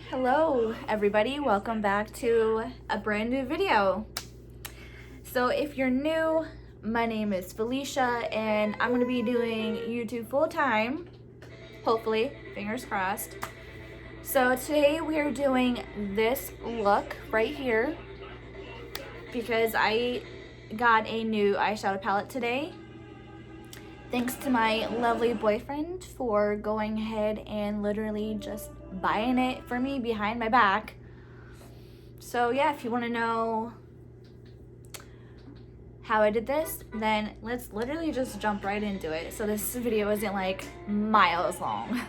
Hello everybody, welcome back to a brand new video. So if you're new, my name is Felicia and I'm going to be doing YouTube full time, hopefully, fingers crossed. So today we are doing this look right here because I got a new eyeshadow palette today. Thanks to my lovely boyfriend for going ahead and literally just buying it for me behind my back. So yeah, if you want to know how I did this, then let's literally just jump right into it. So this video isn't like miles long.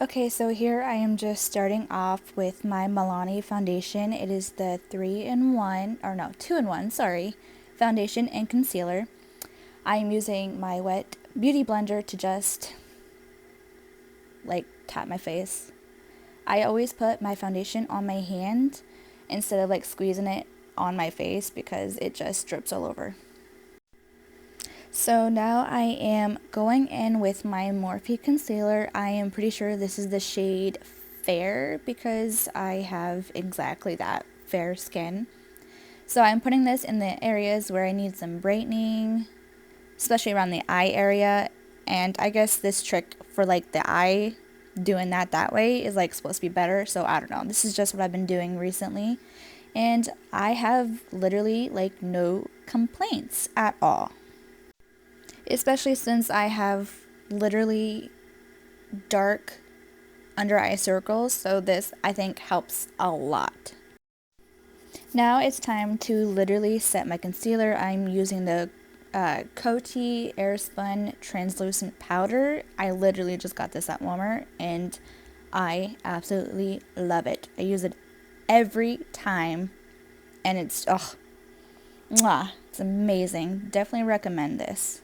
Okay, so here I am just starting off with my Milani foundation. It is the 2-in-1, sorry, foundation and concealer. I am using my wet beauty blender to just like tap my face. I always put my foundation on my hand instead of like squeezing it on my face because it just drips all over. So now I am going in with my Morphe concealer. I am pretty sure this is the shade Fair because I have exactly that fair skin. So I'm putting this in the areas where I need some brightening, especially around the eye area. And I guess this trick for like the eye, doing that way is like supposed to be better. So I don't know, this is just what I've been doing recently and I have literally like no complaints at all, especially since I have literally dark under eye circles. So this I think helps a lot. Now it's time to literally set my concealer. I'm using the Coty Airspun translucent powder. I literally just got this at Walmart and I absolutely love it. I use it every time and it's it's amazing. Definitely recommend this.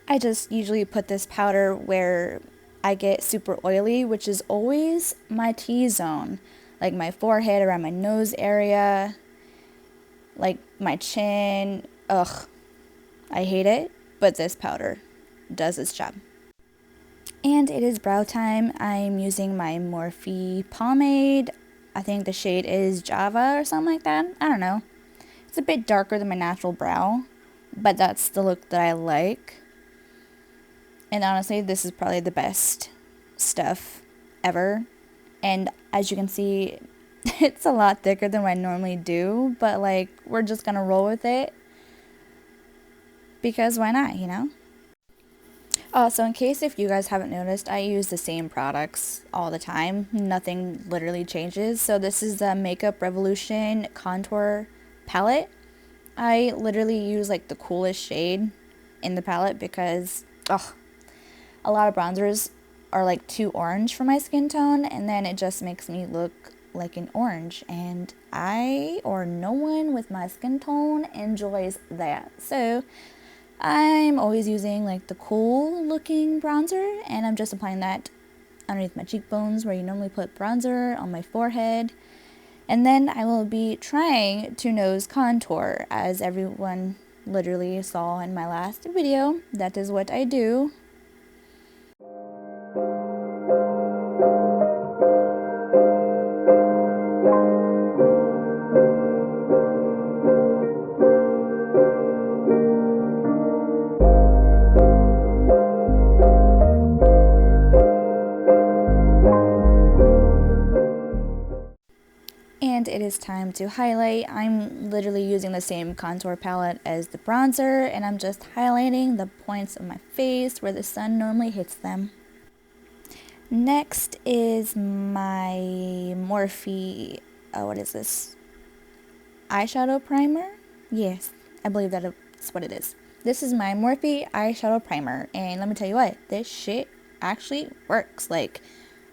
I just usually put this powder where I get super oily, which is always my T-zone, like my forehead, around my nose area, like my chin. I hate it, but this powder does its job. And it is brow time. I'm using my Morphe pomade. I think the shade is Java or something like that. I don't know. It's a bit darker than my natural brow, but that's the look that I like. And honestly, this is probably the best stuff ever. And as you can see, it's a lot thicker than what I normally do, but like we're just gonna roll with it. Because why not, you know? So in case if you guys haven't noticed, I use the same products all the time. Nothing literally changes. So this is the Makeup Revolution Contour Palette. I literally use like the coolest shade in the palette because a lot of bronzers are like too orange for my skin tone, and then it just makes me look like an orange, and I or no one with my skin tone enjoys that. So I'm always using like the cool looking bronzer, and I'm just applying that underneath my cheekbones where you normally put bronzer, on my forehead. And then I will be trying to nose contour, as everyone literally saw in my last video. That is what I do. And it is time to highlight. I'm literally using the same contour palette as the bronzer, and I'm just highlighting the points of my face where the sun normally hits them. Next is my Morphe, what is this? Eyeshadow primer? Yes, I believe that's what it is. This is my Morphe eyeshadow primer, and let me tell you what, this shit actually works. Like,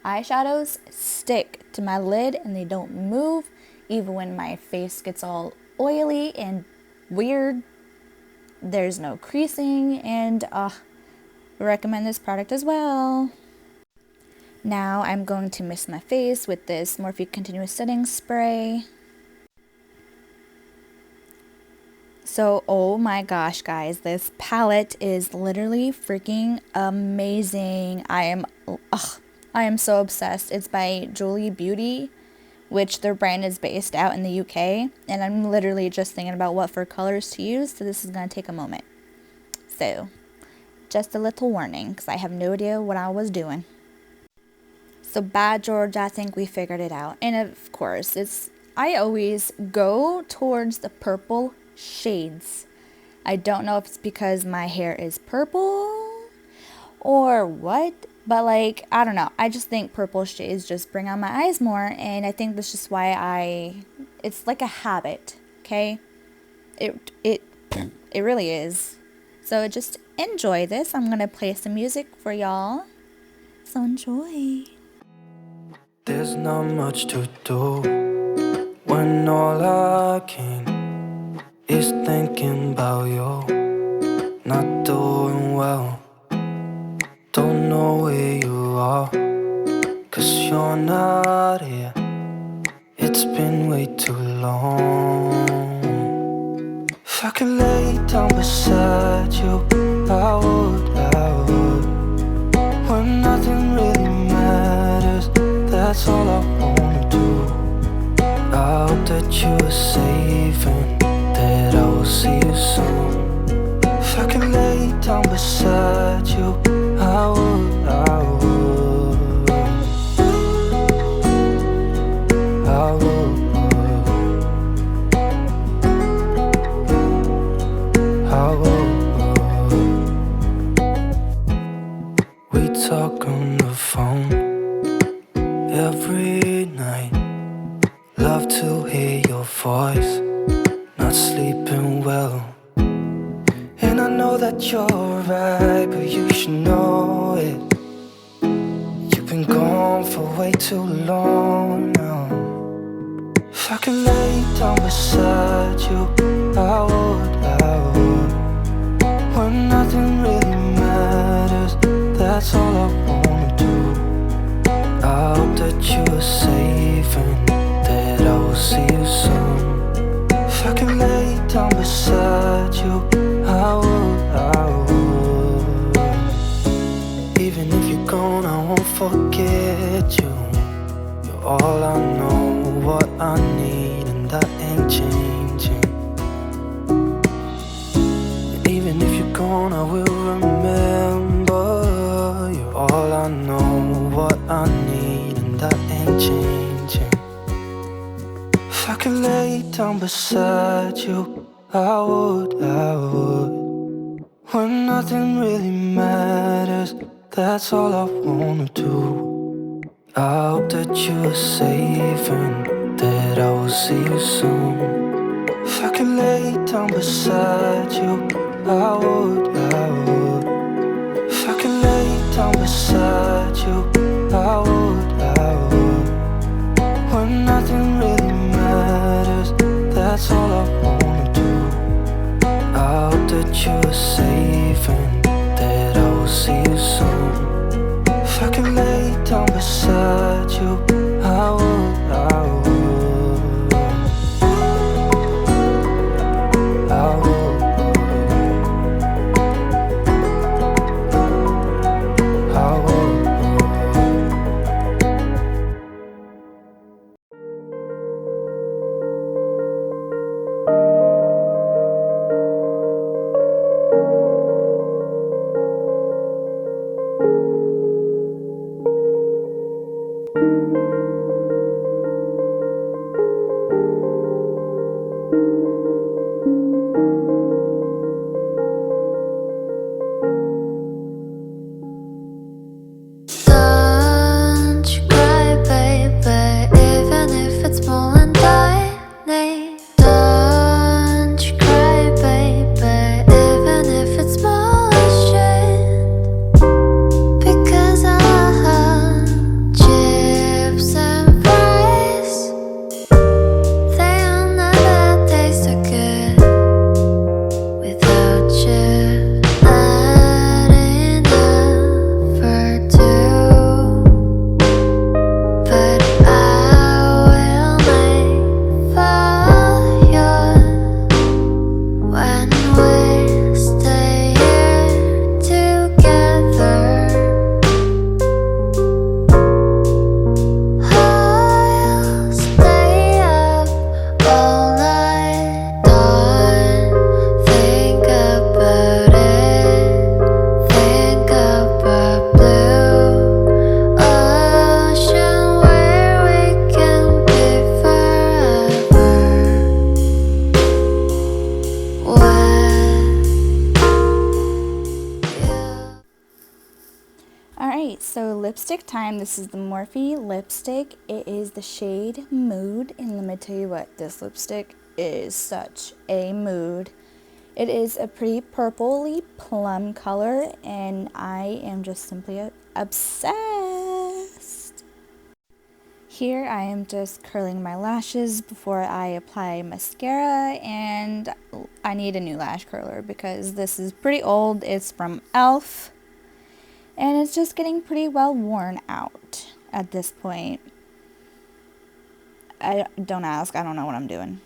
eyeshadows stick to my lid and they don't move even when my face gets all oily and weird. There's no creasing, and recommend this product as well. Now I'm going to mist my face with this Morphe Continuous Setting Spray. So, oh my gosh, guys, this palette is literally freaking amazing. I am I am so obsessed. It's by Jolie Beauty, which their brand is based out in the UK. And I'm literally just thinking about what for colors to use, so this is going to take a moment. So, just a little warning, because I have no idea what I was doing. So Bad George, I think we figured it out. And of course, I always go towards the purple shades. I don't know if it's because my hair is purple or what, but like, I don't know. I just think purple shades just bring out my eyes more, and I think that's just why it's like a habit, okay? It it really is. So just enjoy this. I'm going to play some music for y'all. So enjoy. There's not much to do when all I can is thinking about you. Not doing well, don't know where you are, 'cause you're not here. It's been way too long. If I could lay down beside you, I would. When nothing really matters, that's all I wanna do. I hope that you are safe and that I will see you soon. If I could lay down beside you, I would. I would. We talk on the phone every night. Love to hear your voice. Not sleeping well, and I know that you're right, but you should know it. You've been gone for way too long now. If I could lay down beside you, I would. When nothing really matters, that's all I wanna do. I hope that you are safe and that I will see you soon. If I could lay down beside you, I would. Even if you're gone, I won't forget you. You're all I know, what I need, and that ain't changing. And even if you're gone, I will remember. You're all I know, what I need, and that ain't changing. If I could lay down beside you, I would. When nothing really matters, that's all I wanna do. I hope that you are safe and that I will see you soon. If I could lay down beside you, I would. If I could lay down beside you, I would. When nothing really matters, that's all I wanna do. I hope that you are safe and that I will see you soon. If I could lay down beside you, I would. I would. So lipstick time. This is the Morphe lipstick. It is the shade Mood, and let me tell you what, this lipstick is such a mood. It is a pretty purpley plum color, and I am just simply obsessed. Here I am just curling my lashes before I apply mascara, and I need a new lash curler because this is pretty old. It's from e.l.f. and it's just getting pretty well worn out at this point. Don't ask, I don't know what I'm doing.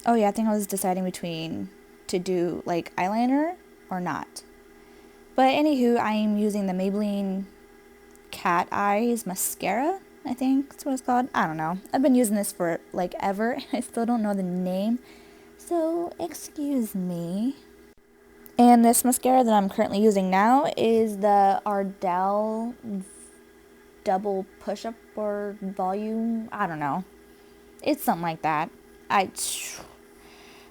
Oh yeah, I think I was deciding between to do like eyeliner or not. But anywho, I am using the Maybelline Cat Eyes mascara, I think that's what it's called. I don't know. I've been using this for like ever. I still don't know the name, so excuse me. And this mascara that I'm currently using now is the Ardell double push-up or volume. I don't know. It's something like that. I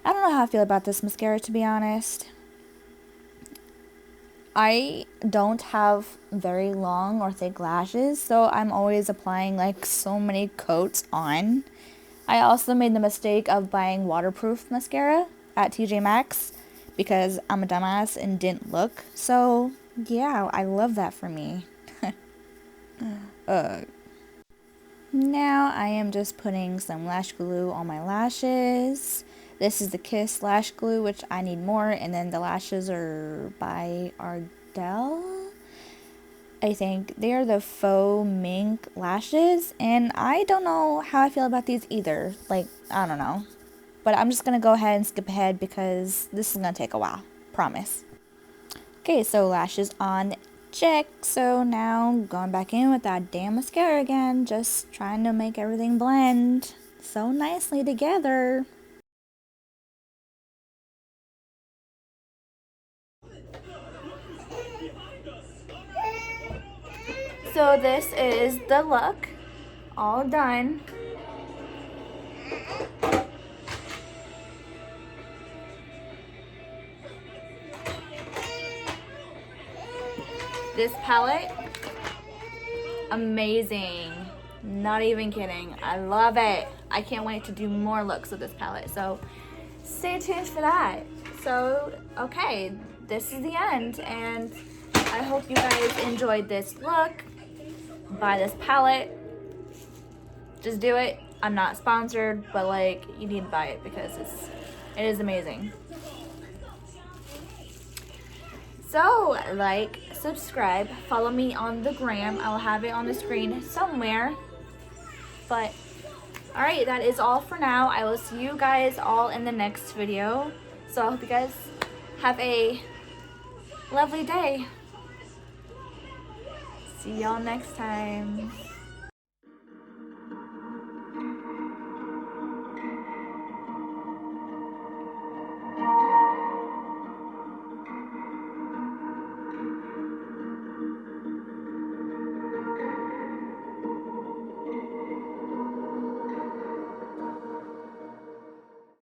don't know how I feel about this mascara, to be honest. I don't have very long or thick lashes, so I'm always applying like so many coats on. I also made the mistake of buying waterproof mascara at TJ Maxx because I'm a dumbass and didn't look. So yeah, I love that for me. Now I am just putting some lash glue on my lashes. This is the Kiss lash glue, which I need more, and then the lashes are by Ardell. I think they are the faux mink lashes, and I don't know how I feel about these either. Like, I don't know. But I'm just gonna go ahead and skip ahead because this is gonna take a while. Promise. Okay, so lashes on, check. So now going back in with that damn mascara again, just trying to make everything blend so nicely together. So this is the look, all done. This palette, amazing. Not even kidding. I love it. I can't wait to do more looks with this palette. So stay tuned for that. So, okay, this is the end. And I hope you guys enjoyed this look. Buy this palette. Just do it. I'm not sponsored, but like, you need to buy it because it is amazing. So, like, subscribe, follow me on the gram. I'll have it on the screen somewhere. But, alright, that is all for now. I will see you guys all in the next video. So, I hope you guys have a lovely day. See y'all next time.